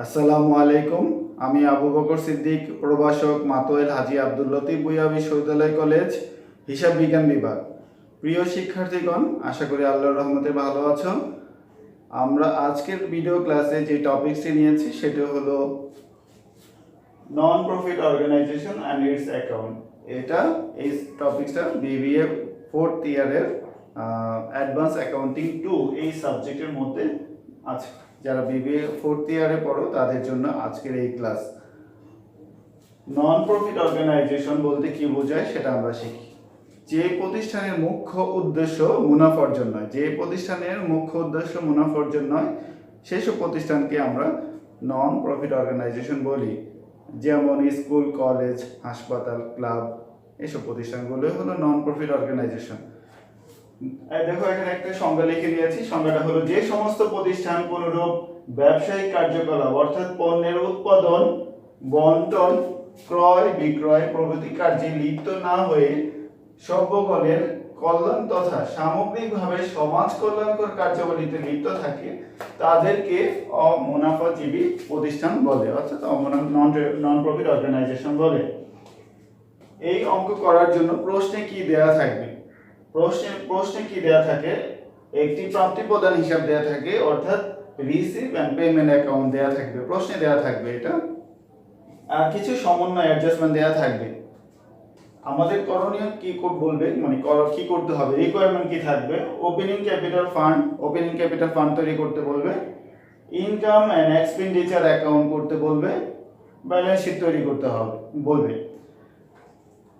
আসসালামু আলাইকুম। আমি আবু বকর সিদ্দিক, প্রভাষক, মাতোয়েল হাজী আব্দুল লতিফ ভূঁইয়া বিশ্ববিদ্যালয় কলেজ, হিসাব বিজ্ঞান বিভাগ। প্রিয় শিক্ষার্থীগণ, আশা করি আল্লাহর রহমতে ভালো আছো। আমরা আজকের ভিডিও ক্লাসে যে টপিকটি নিয়েছি সেটা হলো non profit organisation and its account. এই টপিকটা বিবিএ 4th ইয়ারের অ্যাডভান্স অ্যাকাউন্টিং 2 এই সাবজেক্টের মধ্যে আছে। যারা বিবিএ 4th ইয়ারে পড়ো তাদের জন্য আজকের এই ক্লাস। নন প্রফিট অর্গানাইজেশন বলতে কি বোঝায় সেটা আমরা শিখি। যে প্রতিষ্ঠানের মুখ্য উদ্দেশ্য মুনাফা অর্জন নয়, সেসব প্রতিষ্ঠানকে আমরা নন প্রফিট অর্গানাইজেশন বলি। যেমন স্কুল, কলেজ, হাসপাতাল, ক্লাব, এসব প্রতিষ্ঠানগুলো হলো নন প্রফিট অর্গানাইজেশন। দেখো এখানে একটা সংজ্ঞা লিখে নিয়েছি। সংজ্ঞাটা হলো যে সমস্ত প্রতিষ্ঠান কোনরূপ ব্যবসায়িক কার্যকলাপ অর্থাৎ পণ্যের উৎপাদন, বন্টন, ক্রয়, বিক্রয় প্রভৃতি কার্যে লিপ্ত না হয়ে সর্বগণের কল্যাণ তথা সামগ্রিকভাবে সমাজ কল্যাণকর কার্যাবলীতে লিপ্ত থাকে তাদেরকে অমুনাফাজীবী প্রতিষ্ঠান বলে, অর্থাৎ নন প্রফিট অর্গানাইজেশন বলে। এই অঙ্ক করার জন্য প্রশ্নে কি দেয়া থাকবে? প্রশ্নে কি দেয়া থাকে? একটি প্রাপ্তি প্রদান হিসাব দেয়া থাকে, অর্থাৎ রিসিভ এন্ড পেমেন্ট অ্যাকাউন্ট দেয়া থাকবে, প্রশ্নে দেয়া থাকবে এটা। আর কিছু সমন্বয় অ্যাডজাস্টমেন্ট দেয়া থাকবে। আমাদের করণীয় কি বলবে, মানে কি করতে হবে, রিকোয়ারমেন্ট কি থাকবে? ওপেনিং ক্যাপিটাল ফান্ড তৈরি করতে বলবে, ইনকাম এন্ড এক্সপেন্ডিচার অ্যাকাউন্ট করতে বলবে, ব্যালেন্স শিট তৈরি করতে হবে বলবে।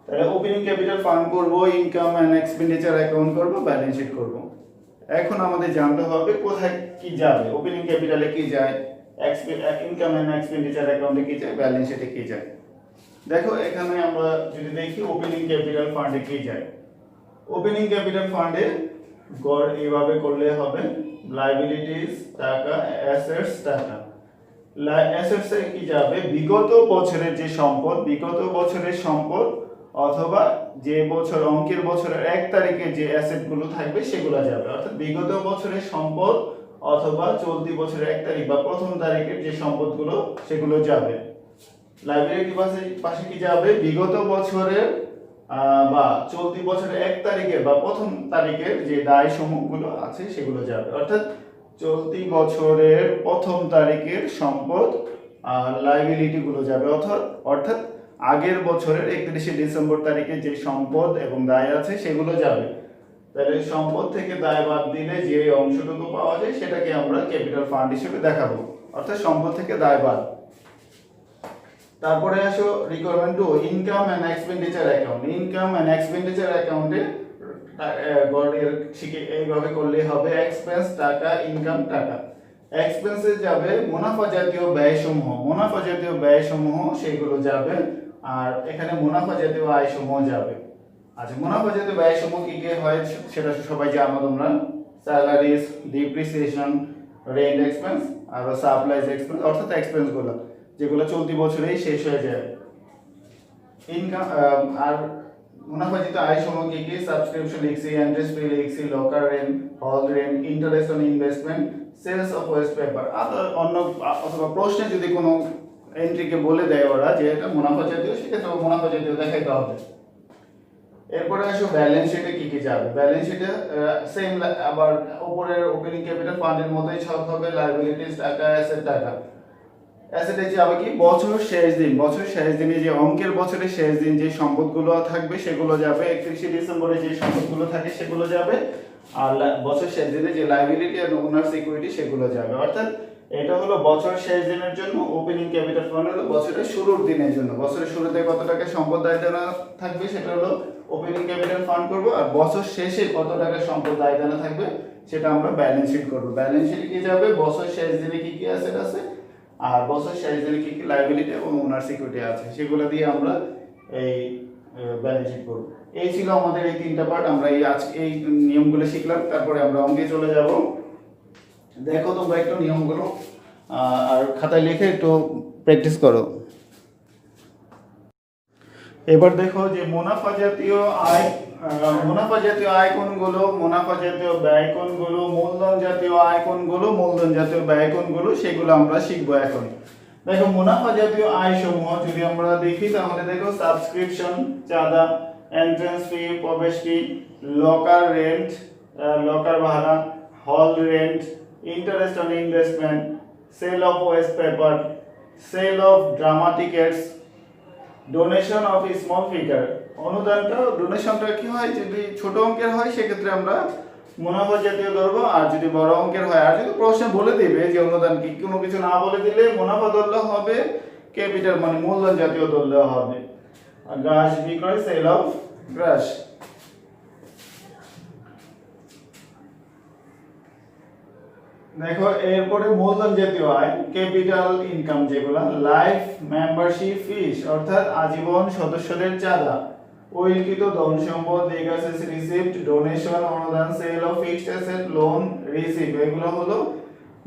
তাহলে ওপেনিং ক্যাপিটাল ফান্ড করব, ইনকাম এন্ড এক্সপেন্ডিচার অ্যাকাউন্ট করব, ব্যালেন্স শিট করব। এখন আমাদের জানতে হবে কোথায় কি যাবে। ওপেনিং ক্যাপিটালে কি যায়, ইনকাম এন্ড এক্সপেন্ডিচার অ্যাকাউন্টে কি যায়, ব্যালেন্স শিটে কি যায়। দেখো এখানে আমরা যদি দেখি ওপেনিং ক্যাপিটাল ফান্ডে কি যায়। ওপেনিং ক্যাপিটাল ফান্ডে গড় এইভাবে করলে হবে, লায়াবিলিটিস টাকা, অ্যাসেটস টাকা। অ্যাসেটস এ কি যাবে? বিগত বছরের সম্পদ অথবা যে বছর অঙ্কের বছরের 1 তারিখে যে অ্যাসেট গুলো থাকবে সেগুলো যাবে, অর্থাৎ বিগত বছরের সম্পদ অথবা চলতি বছরের 1 তারিখ বা প্রথম তারিখের যে সম্পদগুলো সেগুলো যাবে। লায়াবিলিটি পাশে কি যাবে? বিগত বছরের বা চলতি বছরের 1 তারিখের বা প্রথম তারিখের যে দায় সমূহগুলো আছে সেগুলো যাবে, অর্থাৎ চলতি বছরের প্রথম তারিখের সম্পদ আর লায়াবিলিটি গুলো যাবে, অর্থাৎ আগের বছরের 31শে ডিসেম্বর তারিখে যে সম্পদ এবং দায় আছে সেগুলো যাবে। তাহলে সম্পদ থেকে দায় বাদ দিলে যে অংশটুকু পাওয়া যায় সেটাকে আমরা ক্যাপিটাল ফান্ড হিসেবে দেখাবো, অর্থাৎ সম্পদ থেকে দায় বাদ। তারপরে আসো requirement two, income and expenditure account. Income and expenditure অ্যাকাউন্টে এইভাবে করলে হবে, এক্সপেন্স টাকা, ইনকাম টাকা। এক্সপেন্সে যাবে মুনাফা জাতীয় ব্যয়সমূহ সেগুলো যাবে, আর এখানে মুনাফা জাতীয় আয়সমূহ যাবে। আচ্ছা, মুনাফা জাতীয় ব্যয়সমূহ কি কি হয় সেটা সবাই জানো তোমরা। স্যালারিজ, ডিপ্রিসিয়েশন, রেন্ট এক্সপেন্স আর সাপ্লাইজ এক্সপেন্স, অর্থাৎ এক্সপেন্স গুলো যেগুলো চলতি বছরেই শেষ হয়ে যায়। ইনকাম আর মুনাফাজিত আয় সমূহ কি কি? সাবস্ক্রিপশন লিখছি, ইন্টারেস্ট ফি লিখছি, locker rent, hall rent, interest on investment, sales of waste paper. অন্য অথবা প্রশ্নে যদি কোনো এন্ট্রিকে বলে দেয় ওরা যে এটা মুনাফা জাতীয়, সেক্ষেত্রে মুনাফা জাতীয় দেখাইতে হবে। এরপরে আসো ব্যালেন্স শিটে কি কি যাবে। ব্যালেন্স শিটে সেম আবার উপরের ওপেনিং ক্যাপিটাল ফান্ডের মতোই সব হবে, লায়াবিলিটিস টাকা, অ্যাসেট টাকা। অ্যাসেটে যাবে কি? বছর শেষ দিনে যে অঙ্কের বছরের শেষ দিন যে সম্পদগুলো থাকবে সেগুলো যাবে, 31শে ডিসেম্বরে যে সম্পদগুলো থাকে সেগুলো যাবে, আর বছর শেষ দিনে যে লায়াবিলিটি আর ওনার সিকিউরিটি সেগুলো যাবে। অর্থাৎ এটা হলো বছর শেষ দিনের জন্য। ওপেনিং ক্যাপিটাল ফান্ড হলো বছরের শুরুর দিনের জন্য। বছরের শুরুতে কত টাকা সম্পদ দায় দেনা থাকবে সেটা হলো ওপেনিং ক্যাপিটাল ফান্ড করব, আর বছর শেষে কত টাকা সম্পদ দায় দেনা থাকবে সেটা আমরা ব্যালেন্স শিট করব। ব্যালেন্স শিটে কি যাবে? বছর শেষ দিনে কি কি অ্যাসেট আছে আর বছর শেষ দিনে কি কি লায়াবিলিটি এবং ওনার সিকিউরিটি আছে সেগুলো দিয়ে আমরা এই ব্যালেন্স শিট করব। এই ছিল আমাদের এই 3টা পার্ট। আমরা এই নিয়মগুলো শিখলাম, তারপরে আমরা অঙ্কে চলে যাব। দেখো তোমরা একটু নিয়মগুলো আর খাতায় লিখে একটু প্র্যাকটিস করো। এবার দেখো যে মুনাফা জাতীয় আয় মুনাফা জাতীয় আয় কোনগুলো, মুনাফা জাতীয় ব্যয় কোনগুলো, মূলধন জাতীয় আয় কোনগুলো, মূলধন জাতীয় ব্যয় কোনগুলো, সেগুলো আমরা শিখবো এখন। দেখো মুনাফা জাতীয় আয় সমূহ যদি আমরা দেখি তাহলে দেখো সাবস্ক্রিপশন, চাঁদা, এন্ট্রান্স ফি, প্রবেশ ফি, লকার রেন্ট, লকার ভাড়া, hall rent, interest on investment, sale of waste paper, sale of drama tickets, donation of small figure. অনুদানটা, ডোনেশনটা কি হয়, যদি ছোট অঙ্কের হয় সেক্ষেত্রে আমরা মুনাফা জাতীয় ধরবো, আর যদি বড় অঙ্কের হয়, আর যদি প্রশ্নে বলে দিবে যে অনুদান কি, কোনো কিছু না বলে দিলে মুনাফা ধরলে হবে ক্যাপিটাল মানে মূলধন জাতীয় ধরলে হবে। আর গ্রাস বিক্রয়, সেল অফ গ্রাস। দেখো এরপরে মূলধন জাতীয় আয়, ক্যাপিটাল ইনকাম যেগুলো, লাইফ মেম্বারশিপ ফিস অর্থাৎ আজীবন সদস্যদের চাঁদা, উইলকৃত ধন সম্পদ, লিগাসিস রিসিপ্ট, ডোনেশন, অনুদান, sale of fixed asset, loan receive, এগুলো হলো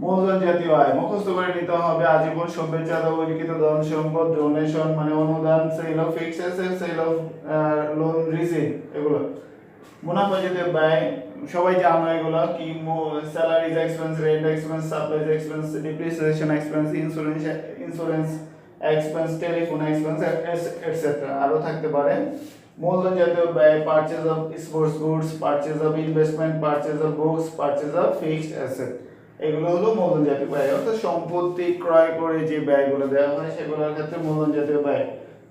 মূলধন জাতীয় আয়। মুখস্থ করে নিতে হবে আজীবন সভ্যের চাঁদা, উইলকৃত ধন সম্পদ, ডোনেশন মানে অনুদান, sale of fixed asset, sale of loan receive, এগুলো। মুনাফা জাতীয় ব্যয় সবাই জানো এগুলো কি, salaries expense, rent expense, supplies expense, depreciation expense, insurance expense, telephone expense etcetera, আরো থাকতে পারে। মূলধন জাতীয় ব্যয়, purchase of sports goods, purchase of investment, purchase of books, purchase of fixed asset, এগুলো হলো মূলধন জাতীয় ব্যয়। অর্থাৎ সম্পত্তি ক্রয় করে যে ব্যয়গুলো দেওয়া হয় সেগুলোর ক্ষেত্রে মূলধন জাতীয় ব্যয়।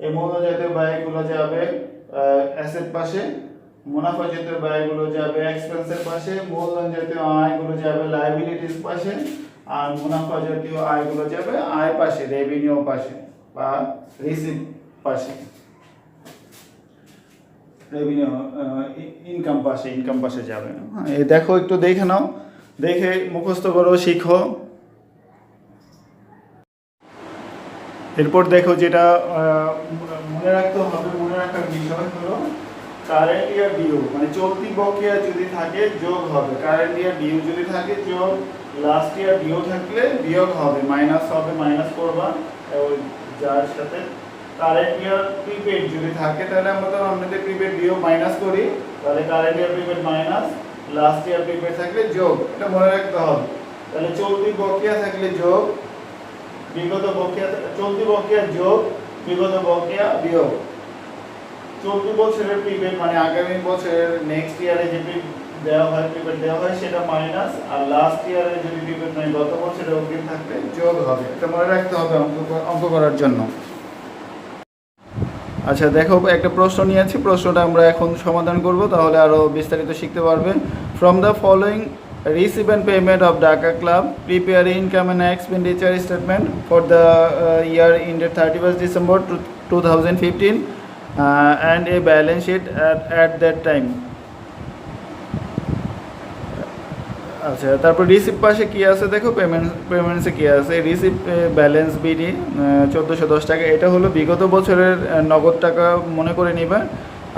এই মূলধন জাতীয় ব্যয়গুলো যাবে অ্যাসেট পাশে, মুনাফা জাতীয় ব্যয়গুলো যাবে এক্সপেন্সের পাশে, মূলধন জাতীয় আয়গুলো যাবে লায়াবিলিটিস পাশে, আর মুনাফা জাতীয় আয়গুলো যাবে আয় পাশে, রেভিনিউ পাশে বা রিসিভ পাশে, রেভিনিউ ইনকাম পাশে, ইনকাম পাশে যাবে। এই দেখো একটু দেখে নাও, দেখে মুখস্থ করো, শিখো। এরপর দেখো যেটা মনে রাখতে হবে, মনে রাখার বিষয় হলো কারেন্ট ইয়ার ডিউ মানে চলতি বকেয়া যদি থাকে যোগ হবে, কারেন্ট ইয়ার ডিউ যদি থাকে যোগ, লাস্ট ইয়ার ডিউ থাকলে বিয়োগ হবে, মাইনাস হবে, মাইনাস করবা যার সাথে। কারেন্ট ইয়ার প্রিপেড যদি থাকে তাহলে আমরা তো আমাদের প্রিপেড ডিউ মাইনাস করি, তাহলে current year prepaid minus, last year prepaid থাকলে যোগ, এটা মনে রাখতে হবে। তাহলে চলতি বকেয়া থাকলে যোগ, বিগত বকেয়া, চলতি বকেয়া যোগ, বিগত বকেয়া বিয়োগ। চলতি বছরের প্রিপেড মানে আগামী বছরের নেক্সট ইয়ারে যে দেওয়া হয়, প্রিপেড দেওয়া হয় সেটা মাইনাস, আর লাস্ট ইয়ারে যদি প্রিপেড মানে গত বছরের অগ্রিম থাকলে যোগ হবে, এটা মনে রাখতে হবে অঙ্ক করার জন্য। আচ্ছা দেখো একটা প্রশ্ন নিয়েছি, প্রশ্নটা আমরা এখন সমাধান করব, তাহলে আরো বিস্তারিত শিখতে পারবে। From the following receive and payment of Dhaka Club, prepare income and expenditure statement for the year ended 31st December 2015 and a balance sheet at that time. আচ্ছা তারপর রিসিপ্ট পাশে কি আছে দেখো, পেমেন্টসে কি আছে, রিসিপ্ট ব্যালেন্স বিডি 1410 টাকা, এটা হলো বিগত বছরের নগদ টাকা মনে করে নিবা।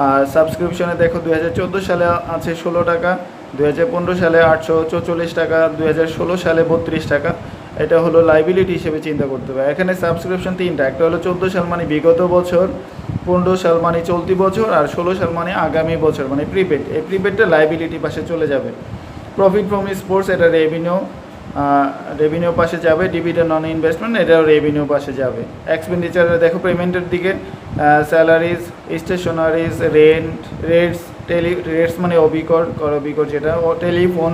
আর সাবস্ক্রিপশনে দেখো 2014 সালে আছে 16 টাকা, 2015 সালে 844 টাকা, 2016 সালে 32 টাকা, এটা হলো লাইবিলিটি হিসেবে চিন্তা করতে হবে। এখানে সাবস্ক্রিপশন তিনটা, একটা হলো 14 সাল মানে বিগত বছর, 15 সাল মানে চলতি বছর, আর 16 সাল মানে আগামী বছর মানে প্রিপেড। এই প্রিপেডটা লাইবিলিটি পাশে চলে যাবে। প্রফিট ফ্রম স্পোর্টস এটা রেভিনিউ পাশে যাবে। ডিভিডেন্ড অন ইনভেস্টমেন্ট এটাও রেভিনিউ পাশে যাবে। এক্সপেন্ডিচারে দেখো পেমেন্টের দিকে স্যালারিজ, স্টেশনারিজ, রেটস মানে অবিকর যেটা, টেলিফোন,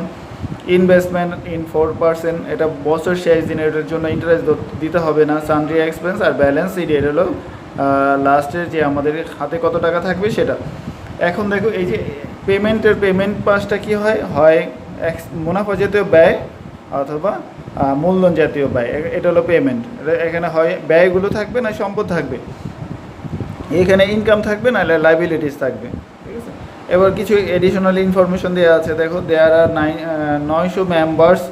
ইনভেস্টমেন্ট ইন 4%, এটা বছর শেষ দিনের জন্য ইন্টারেস্ট দিতে হবে না। সানড্রি এক্সপেন্স আর ব্যালেন্স শিট এটা হলো লাস্টের যে আমাদের হাতে কত টাকা থাকবে সেটা। এখন দেখো এই যে পেমেন্ট পাসটা কি হয় মুনাফা জাতীয় ব্যয় অথবা মূলধন জাতীয় ব্যয়, এটা হলো পেমেন্ট। এখানে হয় ব্যয়গুলো থাকবে না সম্পদ থাকবে, এখানে ইনকাম থাকবে না লাইবিলিটিস থাকবে, ঠিক আছে। এবার কিছু এডিশনাল ইনফরমেশন দেওয়া আছে দেখো, দেয়ার আর 900 members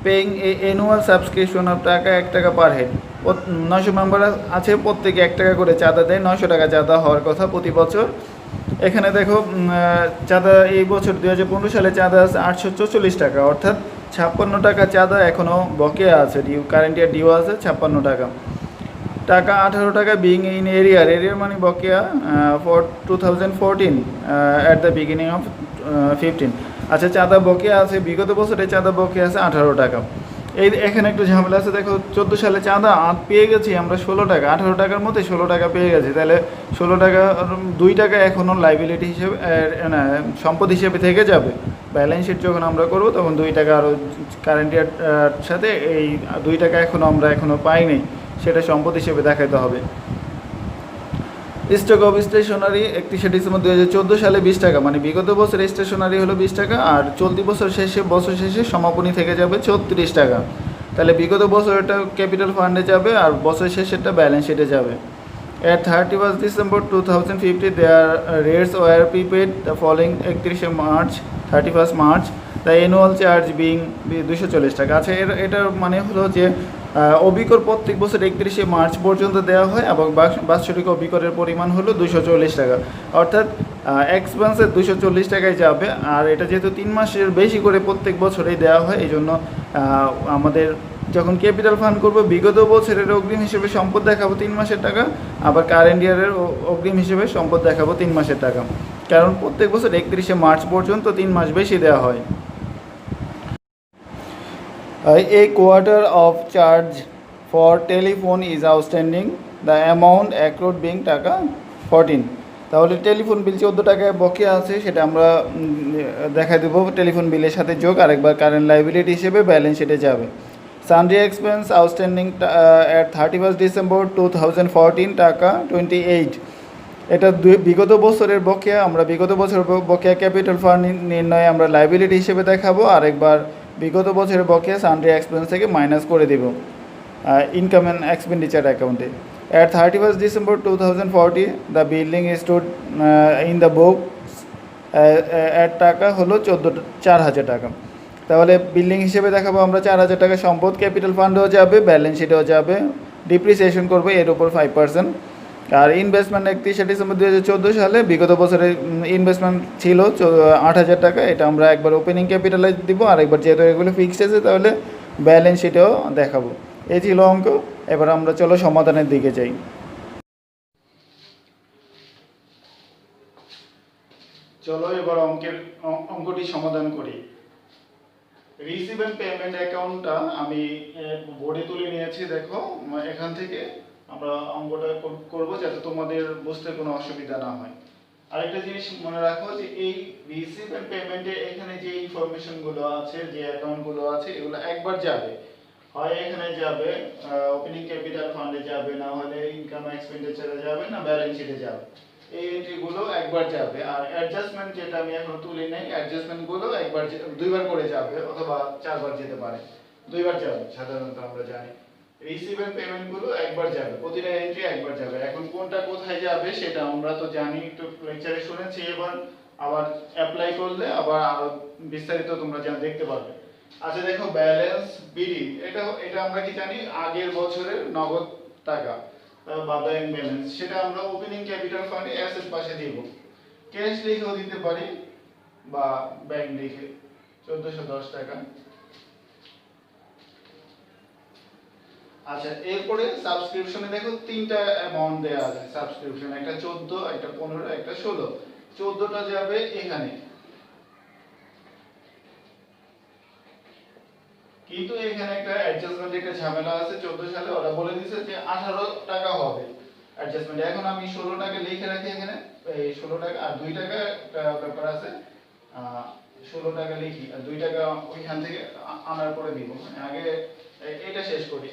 paying annual subscription of টাকা 1 টাকা পার হেড। 900 মেম্বার আছে, প্রত্যেকে 1 টাকা করে চাঁদা দেয়, 900 টাকা চাঁদা হওয়ার কথা প্রতি বছর। এখানে দেখো চাঁদা এই বছর 2015 সালে চাঁদা আছে 844 টাকা, অর্থাৎ 56 টাকা চাঁদা এখনও বকেয়া আছে, কারেন্ট ইয়ার ডিউ আছে 56 টাকা। টাকা 18 টাকা বিং ইন এরিয়ার মানে বকেয়া for 2014 at the beginning of 15। আচ্ছা, চাঁদা বকেয়া আছে বিগত বছরে, চাঁদা বকেয়া আছে 18 টাকা। এখানে একটু ঝামেলা আছে, দেখো 14 সালে চাঁদা পেয়ে গেছি আমরা 16 টাকা, 18 টাকার মধ্যে 16 টাকা পেয়ে গেছি, তাহলে 16 টাকা 2 টাকা এখনও লাইবিলিটি হিসেবে না সম্পদ হিসেবে থেকে যাবে। ব্যালেন্স শিট যখন আমরা করব তখন 2 টাকা আরও কারেন্ট ইয়ার সাথে এই 2 টাকা এখনও পাইনি, সেটা সম্পদ হিসেবে দেখাতে হবে। স্টক অফ স্টেশনারি 31শে ডিসেম্বর 2014 সালে 20 টাকা, মানে বিগত বছরে স্টেশনারি হলো 20 টাকা, আর চলতি বছর শেষে সমাপনী থেকে যাবে 36 টাকা। তাহলে বিগত বছর এটা ক্যাপিটাল ফান্ডে যাবে আর বছর শেষেরটা ব্যালেন্স শিটে যাবে। At 31st December 2050, their rates were prepaid the following 31 March, 31st March, the annual charge being 240 টাকা। আচ্ছা, এটার মানে হলো যে অবিকর প্রত্যেক বছর 31শে মার্চ পর্যন্ত দেওয়া হয় এবং বাৎসরিক অবিকরের পরিমাণ হলো 240 টাকা, অর্থাৎ এক্সপেন্সের 240 টাকায় যাবে। আর এটা যেহেতু 3 মাসের বেশি করে প্রত্যেক বছরেই দেওয়া হয়, এই জন্য আমাদের যখন ক্যাপিটাল ফান্ড করবো বিগত বছরের অগ্রিম হিসেবে সম্পদ দেখাবো 3 মাসের টাকা, আবার কারেন্ট ইয়ারের অগ্রিম হিসেবে সম্পদ দেখাবো 3 মাসের টাকা, কারণ প্রত্যেক বছর 31শে মার্চ পর্যন্ত 3 মাস বেশি দেওয়া হয়। A quarter of charge for telephone is outstanding, the amount accrued being টাকা 14। তাহলে টেলিফোন বিল 14 টাকায় বকেয়া আছে, সেটা আমরা দেখা দেবো টেলিফোন বিলের সাথে যোগ, আরেকবার কারেন্ট লাইবিলিটি হিসেবে ব্যালেন্স শিটে যাবে। Sunday expense outstanding at 31st December 2014 টাকা 28। এটা বিগত বছরের বকেয়া, আমরা বিগত বছরের বকেয়া ক্যাপিটাল ফান্ড নির্ণয়ে আমরা লাইবিলিটি হিসেবে দেখাবো, আরেকবার বিগত বছরের বকেয়া সানডে এক্সপেন্স থেকে মাইনাস করে দেব ইনকাম অ্যান্ড এক্সপেন্ডিচার অ্যাকাউন্টে। At 31st December 2040 the building stood in the books at টাকা হলো 4,000 টাকা। তাহলে বিল্ডিং হিসেবে দেখাবো আমরা 4,000 টাকা, সম্পদ ক্যাপিটাল ফান্ডেও যাবে, ব্যালেন্স শিটেও যাবে, ডিপ্রিসিয়েশন করবো এর উপর 5%। আর ইনভেস্টমেন্ট 31শে ডিসেম্বর 2014 সালে বিগত বছরে ইনভেস্টমেন্ট ছিল 8,000 টাকা, এটা আমরা একবার ওপেনিং ক্যাপিটালে দিব, আর একবার যেহেতু এগুলো ফিক্সড আছে তাহলে ব্যালেন্স শিটেও দেখাবো। এই ছিল অঙ্ক। এবার আমরা চলো সমাধানের দিকে যাই। চলো এবার অঙ্কটি সমাধান করি। রিসিভ অ্যান্ড পেমেন্ট অ্যাকাউন্টটা আমি বোর্ডে তুলে নিয়েছি, দেখো এখান থেকে আমরা অঙ্কটা করব যাতে তোমাদের বুঝতে কোনো অসুবিধা না হয়। আরেকটা জিনিস মনে রাখো যে এই রিসিভ অ্যান্ড পেমেন্টে এখানে যে ইনফরমেশনগুলো আছে, যে অ্যাকাউন্টগুলো আছে, এগুলো একবার যাবে, হয় এখানে যাবে ওপেনিং ক্যাপিটাল ফান্ডে যাবে, না হলে ইনকাম এক্সপেন্ডিচারে যাবে, না ব্যালেন্স শিটে যাবে। এই এন্ট্রিগুলো একবার যাবে। আর অ্যাডজাস্টমেন্ট যেটা আমি এখন তুলি নাই, অ্যাডজাস্টমেন্টগুলো দুইবার করে যাবে, অথবা 4বার যেতে পারে, 2বার যাবে সাধারণত আমরা জানি। রিসিভ এন্ড পেমেন্ট গুলো একবার যাবে, প্রতিটা এন্ট্রি একবার যাবে। এখন কোনটা কোথায় যাবে সেটা আমরা তো জানি, একটু লেকচারে শুনেছি, এবার আবার অ্যাপ্লাই করলে আবার আরো বিস্তারিত তোমরা দেখতে পারবে। আচ্ছা দেখো, ব্যালেন্স বিডি, এটা আমরা কি জানি, আগের বছরের নগদ টাকা বা ব্যাংক ব্যালেন্স, সেটা আমরা ওপেনিং ক্যাপিটাল ফান্ডে অ্যাসেট পাশে দিব, ক্যাশ লিখেও দিতে পারি বা ব্যাংক লিখে 1410 টাকা। আচ্ছা, এরপরে সাবস্ক্রিপশনে দেখো 3টা অ্যামাউন্ট দেয়া আছে সাবস্ক্রিপশন, একটা 14, একটা 15, একটা 16। 14টা যাবে এখানে, কিন্তু এখানে একটা অ্যাডজাস্টমেন্ট, একটা ঝামেলা আছে। 14 সালে ওরা বলে দিয়েছে যে 18 টাকা হবে অ্যাডজাস্টমেন্ট। এখন আমি 16 টাকা লিখে রাখি এখানে, এই 16 টাকা আর 2 টাকা ব্যাপার আছে, 16 টাকা লিখি আর 2 টাকা ওইখান থেকে আনার পরে দিব। আগে এটা শেষ করি।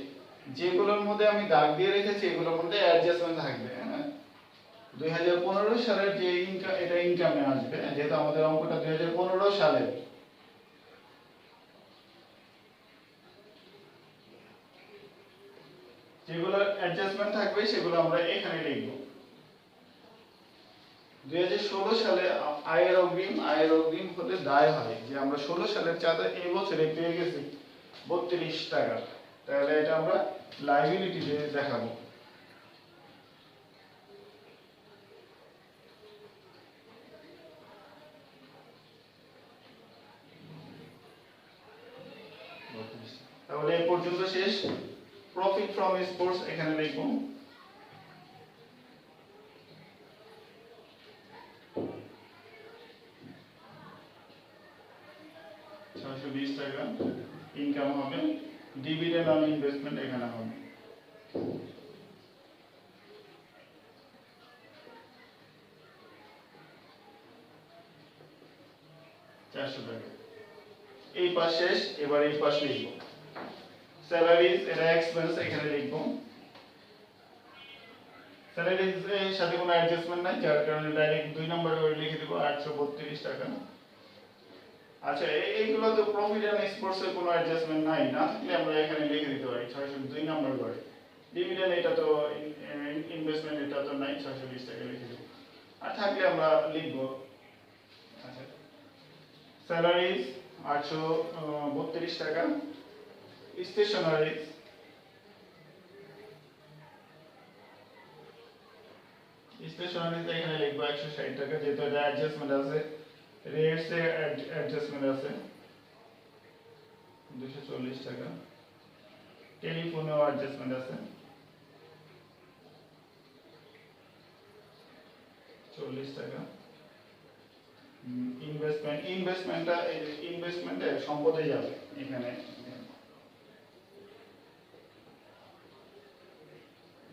যেগুলোর মধ্যে আমি দাগ দিয়ে রেখেছি এগুলোর মধ্যে অ্যাডজাস্টমেন্ট থাকবে। 2015 সালের যে ইনকাম, এটা ইনকামে আসবে, যেহেতু আমাদের অঙ্কটা 2015 সালের। যেগুলো অ্যাডজাস্টমেন্ট থাকবে সেগুলো আমরা এখানে লিখব। 2016 সালে আয়ের অগ্রিম হলে দায় হয় যে আমরা 16 সালের চাঁদা এই বছরে পেয়ে গেছি 32 টাকা, তাহলে এটা আমরা লাইবিলিটিতে দেখাবো। তাহলে এই পর্যন্ত শেষ। প্রফিট ফ্রম স্পোর্টস এখানে লিখব। ডিভিডেন্ড অন ইনভেস্টমেন্ট এখানে হবে 400 টাকা। এই পাশ শেষ, এবার এই পাশ লিখব। স্যালারিজ এটা এক্সপেন্স এখানে লিখব। স্যালারিজ এর সাথে কোনো অ্যাডজাস্টমেন্ট নাই, যার কারণে ডাইরেক্ট 2 নম্বরে করে লিখে দেব 832 টাকা। আচ্ছা, এইগুলো তো প্রফিট এন্ড এক্সপোর্টস এর কোনো অ্যাডজাস্টমেন্ট নাই, না থাকলে আমরা এখানে লিখে দিতে পারি 602 নম্বর করে। ডিভিডেন্ড এটা তো ইনভেস্টমেন্ট এটা তো নাই, 620 টাকা লিখে দেব। আর থাকলে আমরা লিখব। আচ্ছা, স্যালারিজ 832 টাকা। স্টেশনারিজ এখানে লিখব 160 টাকা, যেহেতু এটা অ্যাডজাস্টমেন্ট আছে, রেটস এ অ্যাডজাস্টমেন্ট আছে 240 টাকা। টেলিফোনেও অ্যাডজাস্টমেন্ট আছে 40 টাকা। ইনভেস্টমেন্টে সম্পদে যাবে এখানে,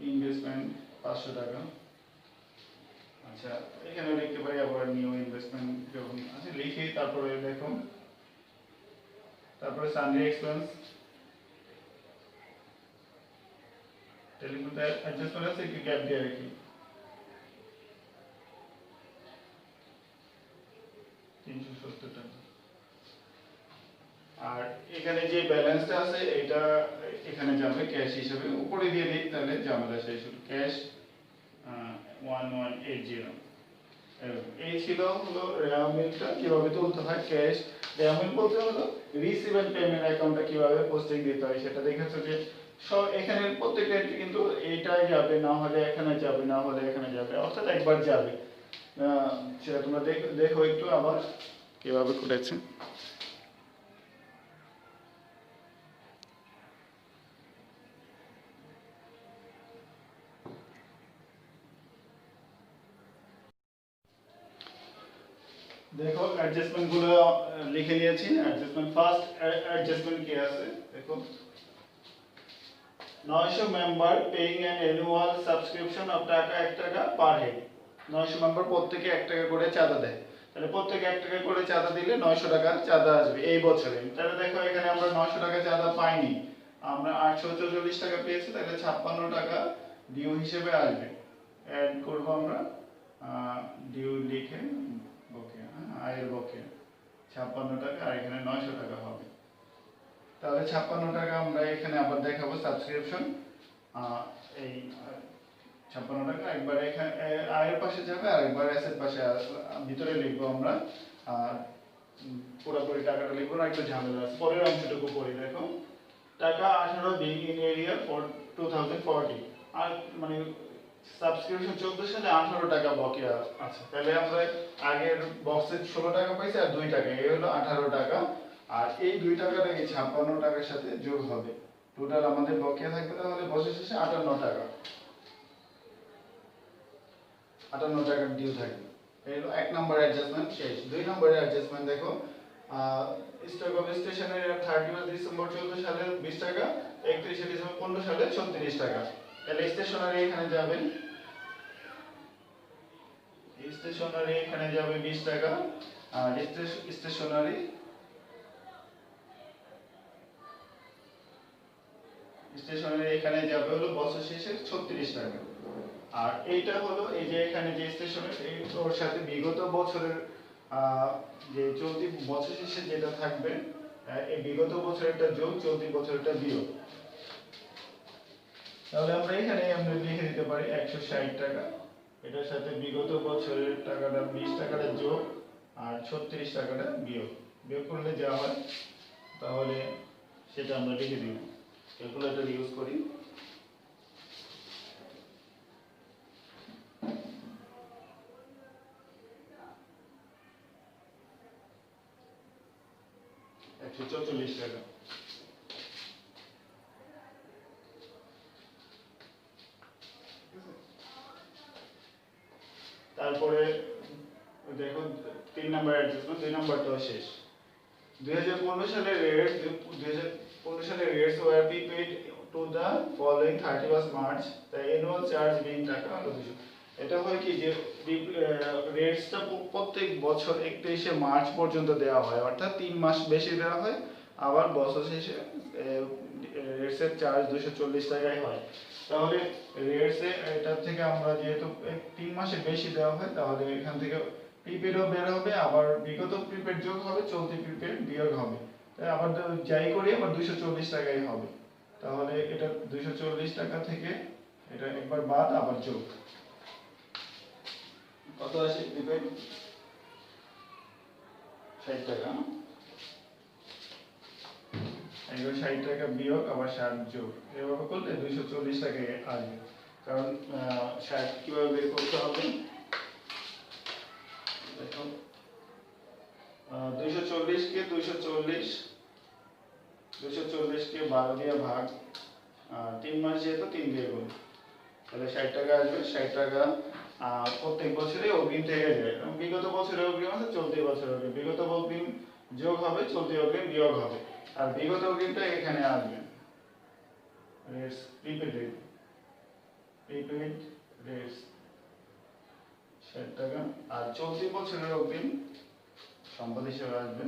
ইনভেস্টমেন্ট 500 টাকা। আচ্ছা, এখানে লিখতে পারি আবার নিউ ইনভেস্টমেন্ট যখন আছে লিখি, তারপরে দেখুন, তারপরে সানডে এক্সপেন্স, টেলিফোনটা অ্যাডজাস্টমেন্ট আছে, একটু গ্যাপ দিয়ে রাখি 370 টাকা। আর এখানে যে ব্যালেন্সটা আছে এটা এখানে যাবে ক্যাশ হিসেবে, উপরে দিয়ে দিই তাহলে ঝামেলা শেষ হলো। ক্যাশ 1180। এই ছিল হলো রেয়ামিলটা কিভাবে তুলতে হয়। ক্যাশ রেয়ামিল বলতে হলো রিসিভ এন্ড পেমেন্ট অ্যাকাউন্টটা কিভাবে পোস্টিং দিতে হয় সেটা দেখাচ্ছে। যে সব এখানে প্রত্যেকটা এন্ট্রি কিন্তু এইটাই যাবে, না হলে এখানে যাবে, না হলে এখানে যাবে, অর্থাৎ একবার যাবে। সেটা তোমরা দেখো একটু আবার কিভাবে করেছে। দেখো অ্যাডজাস্টমেন্ট গুলো লিখে নিয়েছি। অ্যাডজাস্টমেন্ট ফার্স্ট অ্যাডজাস্টমেন্ট কি আছে দেখো, 900 member paying an annual subscription of টাকা 1 টাকা পার হেড। 900 মেম্বার প্রত্যেকে 1 টাকা করে চাঁদা দেয়, তাহলে প্রত্যেকে 1 টাকা করে চাঁদা দিলে 900 টাকা চাঁদা আসবে এই বছরে। তাহলে দেখো এখানে আমরা 900 টাকা চাঁদা পাইনি, আমরা 844 টাকা পেয়েছি, তাহলে 56 টাকা ডিউ হিসেবে আসবে। অ্যাড করব আমরা ডিউ লিখে বকেয়া, আয়ের বকেয়া 56 টাকা, আর এখানে 900 টাকা হবে। তাহলে 56 টাকা আমরা এখানে আবার দেখাবো সাবস্ক্রিপশন। এই 56 টাকা একবার এখানে আয়ের পাশে যাবে, আর একবার অ্যাসেট পাশে ভিতরে লিখবো আমরা। পুরোপুরি টাকাটা লিখবো না, একটু ঝামেলা আছে। পরের অংশটুকু পড়ি দেখো, টাকা 18 বিং ইন এরিয়া ফর 2040। আর মানে সাবস্ক্রিপশন 14 সালে 18 টাকা বকেয়া আছে, তাহলে আমরা আগের বক্সে 16 টাকা পাইছি আর 2 টাকা, এই হলো 18 টাকা। আর এই 2 টাকাটা এই 56 টাকার সাথে যোগ হবে, টোটাল আমাদের বকেয়া থাকবে তাহলে বছর শেষে 58 টাকা, 58 টাকার ডিউ থাকবে। এই হলো 1 নম্বর অ্যাডজাস্টমেন্ট শেষ। 2 নম্বরের অ্যাডজাস্টমেন্ট দেখো, স্টক অফ স্টেশনের 31 ডিসেম্বর 14 সালে 20 টাকা, 31 ডিসেম্বর 15 সালে 36 টাকা। তাহলে স্টেশনারি এখানে যাবেন, স্টেশনারি এখানে যাবে 20 টাকা, আর স্টেশনারি এখানে যাবে হলো বছর শেষে 36 টাকা। আর এইটা হলো এই যে এখানে যে স্টেশনারি এই ওর সাথে বিগত বছরের যে চলতি বছর শেষে যেটা থাকবে, এই বিগত বছরেরটা যোগ চলতি বছরেরটা বিয়োগ। তাহলে আমরা এখানে আমরা লিখে দিতে পারি 160 টাকা, এটার সাথে বিগত বছরের টাকাটা 20 টাকাটা যোগ আর 36 টাকাটা বিয়োগ। বিয়োগ করলে যা হয় তাহলে সেটা আমরা লিখে দিব। ক্যালকুলেটর ইউজ করি। টাকা। তারপরে দেখো 3 নাম্বার অ্যাডজাস্টমেন্ট, 2 নাম্বারটাও শেষ। 2015 সালের rate, 2015 execution rates were prepaid to the following 31st March, the annual charge being টাকা হলো 200। এটা হয় কি যে রেটসটা প্রত্যেক বছর 31শে মার্চ পর্যন্ত দেওয়া হয়, অর্থাৎ 3 মাস বেশি দেওয়া হয়। আবার বছর শেষে রেটসের চার্জ 240 টাকায় হয়। তাহলে রেটসে এটা থেকে আমরা যেহেতু 3 মাসে বেশি দেওয়া হয়, তাহলে এখান থেকে প্রিপেডও বের হবে, আবার বিগত প্রিপেড যোগ হবে, চলতি প্রিপেড বিয়োগ হবে। তাই আবার যাই করি আবার 240 টাকাই হবে। তাহলে এটা 240 টাকা থেকে এটা একবার বাদ আবার যোগ, কত আসে প্রিপেড 60 টাকা, একবার 60 টাকা বিয়োগ আবার 60 যোগ, এভাবে করলে 240 টাকায় আসবে। কারণ 60 কিভাবে বের করতে হবে দেখো, 240 কে 240 কে 12 দিয়ে ভাগ, 3 মাস যেহেতু 3 দিয়ে গুণ, তাহলে 60 টাকা আসবে। 60 টাকা প্রত্যেক বছরে অগ্রিম থেকে যায়। বিগত বছরে অগ্রিম আছে, চলতি বছরে অগ্রিম, বিগত অগ্রিম যোগ হবে, চলতি অগ্রিম বিয়োগ হবে, আর বিগত অগ্রিমটা এখানে আসবে। রেটস প্রিপেড রেটস 60 টাকা, আর চলতি বছরের অগ্রিম সম্পদ হিসেবে আসবে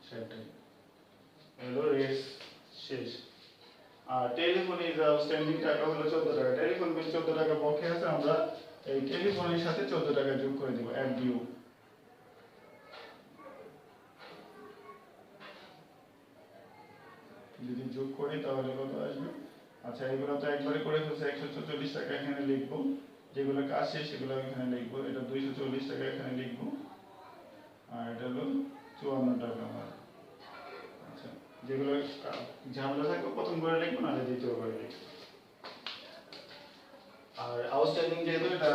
60 টাকা। এলো রেটস শেষ। আর টেলিফোন ইজ আউটস্ট্যান্ডিং টাকা হলো 14 টাকা। টেলিফোন বিল 14 টাকা বকেয়া আছে, আমরা এই টেলিফোনের সাথে 14 টাকা যোগ করে দেব, অ্যাড ডিউ। যদি যোগ করি তাহলে কত আসবে? আচ্ছা, এগুলো তো একবারে করে ফেলছে, 144 টাকা এখানে লিখব, যেগুলো কাজ শেষ সেগুলো এখানে লিখব, এটা 240 টাকা এখানে লিখব, আর এটা হলো 54 টাকা আমার। আচ্ছা, যেগুলো ঝামেলা থাকবে প্রথম করে লিখবো, না দ্বিতীয় করে লিখবো। আর আউটস্ট্যান্ডিং যেহেতু এটা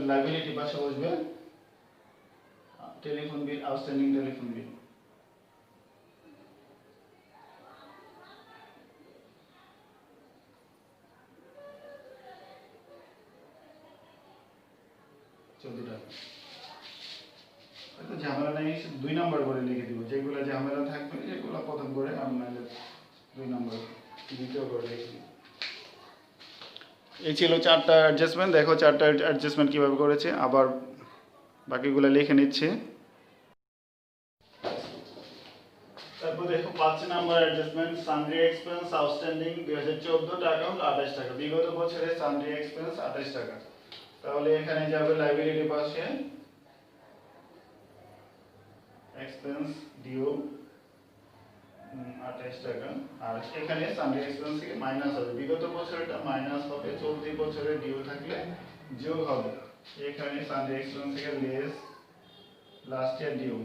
লায়াবিলিটি পাশে বসবে, telephone bill, outstanding telephone bill. ঝামেলা নেই, 2 নাম্বার করে লিখে দিব, যেগুলো ঝামেলা থাকবে সেগুলো প্রথম করে, আর নাহলে 2 নাম্বার দ্বিতীয় করে লিখে দিব। এই ছিল 4টা অ্যাডজাস্টমেন্ট। দেখো 4টা অ্যাডজাস্টমেন্ট কিভাবে করেছে, আবার বাকিগুলো লিখে নিচ্ছে। তারপর দেখো 5 নাম্বার অ্যাডজাস্টমেন্ট, সানড্রি এক্সপেন্স আউটস্ট্যান্ডিং 2014 টাকা হলো 28 টাকা, বিগত বছরে সানড্রি এক্সপেন্স 28 টাকা। তাহলে এখানে যাবে লায়াবিলিটি পাশে, এক্সপেন্স ডিউ 28 টাকা, আর এখানে সানড্রি এক্সপেন্স থেকে মাইনাস হবে, বিগত বছরটা মাইনাস হবে, চলতি বছরে ডিউ থাকলে যোগ হবে। এখানে সানড্রি এক্সপেন্স থেকে লেস লাস্ট ইয়ার ডিউ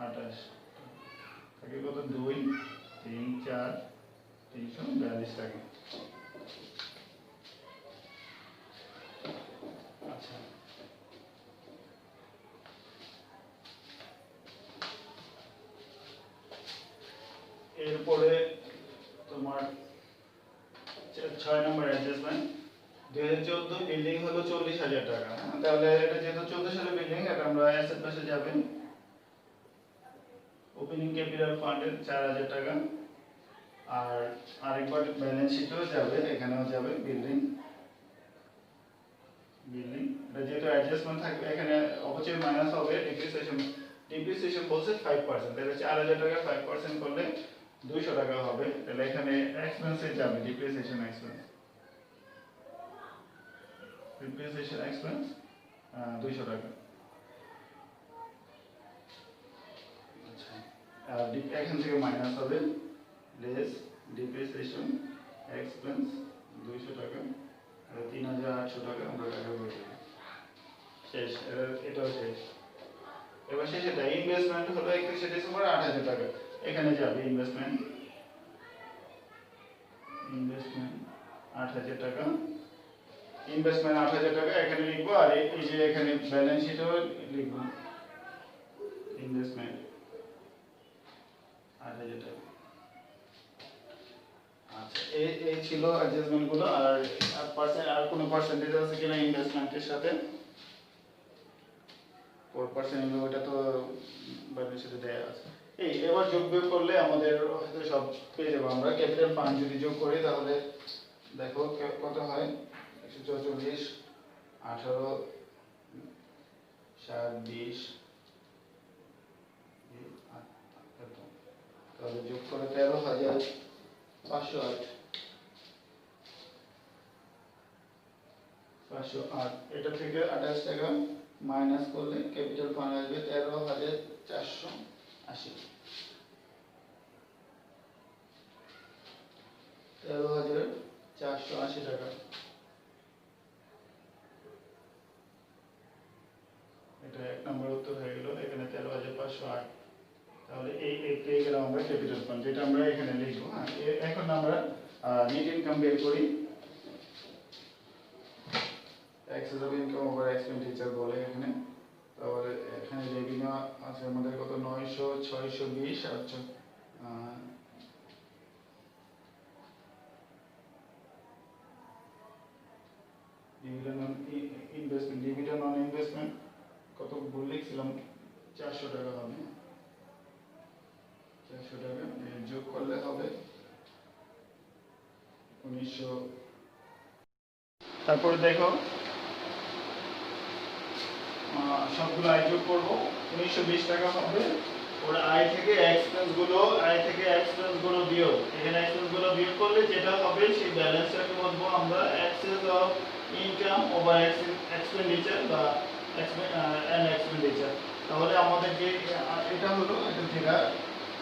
28 থাকে, কত 2 3 4 342 টাকা। আচ্ছা, এরপরে তোমার 6 নম্বর অ্যাডজাস্টমেন্ট, 2014 বিল্ডিং হলো 40,000 টাকা। তাহলে এটা যেহেতু 14 সালের বিল্ডিং, এটা আমরা অ্যাসেট পাশে যাবে, ওপেনিং ক্যাপিটাল ফান্ডের 4,000 টাকা, আর আরেকবার ব্যালেন্স শিটেও যাবে, এখানেও যাবে বিল্ডিং। এটা যেহেতু অ্যাডজাস্টমেন্ট থাকবে, এখানে অবশ্যই মাইনাস হবে, ডিপ্রিসিয়েশন বলছে 5%, তাহলে 4,000 টাকা 5% করলে 200 টাকা হবে। তাহলে এখানে এক্সপেন্সে যাবে ডিপ্রিসিয়েশন এক্সপেন্স, 200 টাকা। আচ্ছা, আর এখান থেকে মাইনাস হবে, লেস ডিপ্রিসিয়েশন এক্সপেন্স 200 টাকা, 3,800 টাকা আমরা টাকা করে দেব। শেষ, এটাও শেষ। এবার শেষে দেয় ইনভেস্টমেন্ট হলো 31 ডিসেম্বর 8,000 টাকা, এখানে যাবে ইনভেস্টমেন্ট 8,000 টাকা, ইনভেস্টমেন্ট 8,000 টাকা এখানে লিখবো, আর এই যে এখানে ব্যালেন্স শিটেও লিখবো ইনভেস্টমেন্ট 8,000 টাকা। আচ্ছা, এই ছিল অ্যাডজাস্টমেন্ট গুলো। আর কোনো পার্সেন্টেজ আছে কিনা ইনভেস্টমেন্টের সাথে? 4% নিলে ওটা তো ব্যালেন্স শিটে দেয়া আছে। এবার যোগ বিয়োগ করলে আমাদের হয়তো সব পেয়ে যাবো আমরা। ক্যাপিটাল ফান্ড যদি যোগ করি তাহলে দেখো কত হয়, 144, 18, 7, 20, তাহলে যোগ করে 13,508। এটা থেকে 28 টাকা মাইনাস করলে ক্যাপিটাল ফান্ড আসবে 13,480। 13,480 টাকা। এটা 1 নম্বর উত্তর হয়ে গেল। এখানে 13,508। তাহলে এই পেয়ে গেলাম আমরা ক্যাপিটাল ফান্ড, যেটা আমরা এখানে লিখবো। হ্যাঁ, এখন আমরা নেট ইনকাম বের করি। Access of income over expenditure বলে এখানে। তাহলে এখানে রেভিনিউ আছে আমাদের কত, 900, 620 আর ডিভিডেন্ড অন ইনভেস্টমেন্ট কত ভুল লিখছিলাম, 400 টাকা হবে। 400 টাকা যোগ করলে হবে 1900। তারপরে দেখো সবগুলো আয় যোগ করবো, 1920 টাকা হবে। ওর আয় থেকে এক্সপেন্স গুলো বিয়োগ, এখানে এক্সপেন্স গুলো বিয়োগ করলে যেটা হবে সেই ব্যালেন্সটাকে বলবো আমরা access of income over expenditure বা এক্সপেন্ডিচার। তাহলে আমাদের যে এটা হলো, এটা থেকে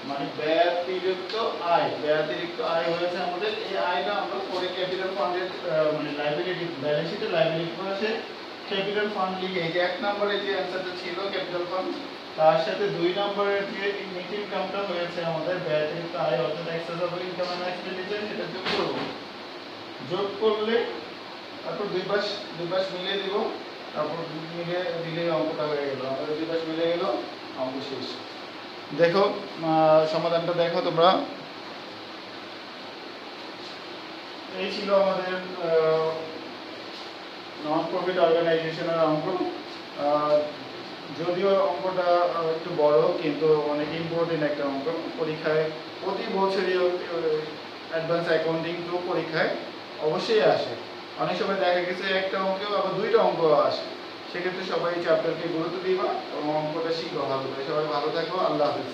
মানে ব্যতিরিক্ত আয় হয়েছে আমাদের। এই আয়টা আমরা পরে ক্যাপিটাল ফান্ডের মানে লাইবিলিটি, ব্যালেন্স শিটে লাইবিলিটি পাশে ক্যাপিটাল ফান্ড লিখে, এই যে 1 নম্বরে যে অ্যানসারটা ছিল ক্যাপিটাল ফান্ড, তার সাথে 2 নম্বরের যে নেট ইনকামটা হয়েছে আমাদের ব্যতিরিক্ত আয় অর্থাৎ excess of income and expenditure, সেটা যোগ করব। যোগ করলে তারপর দুই পাশ মিলিয়ে দিব, তারপর মিলিয়ে দিলে অঙ্কটা হয়ে গেল। আমাদের দুই পাশ মিলে গেল, অঙ্ক শেষ। দেখো সমাধানটা দেখো তোমরা। এই ছিল আমাদের নন প্রফিট অর্গানাইজেশনের অঙ্ক। যদিও অঙ্কটা একটু বড়, কিন্তু অনেক ইম্পর্টেন্ট একটা অঙ্ক। পরীক্ষায় প্রতি বছরই অ্যাডভান্স অ্যাকাউন্টিং তো পরীক্ষায় অবশ্যই আসে। অনেক সময় দেখা গেছে একটা অঙ্কেও আবার 2টা অঙ্ক আসে। সেক্ষেত্রে সবাই চ্যাপ্টারকে গুরুত্ব দিবা এবং অঙ্কটা শিখবা ভালো করে। সবাই ভালো থাকো, আল্লাহ হাফেজ।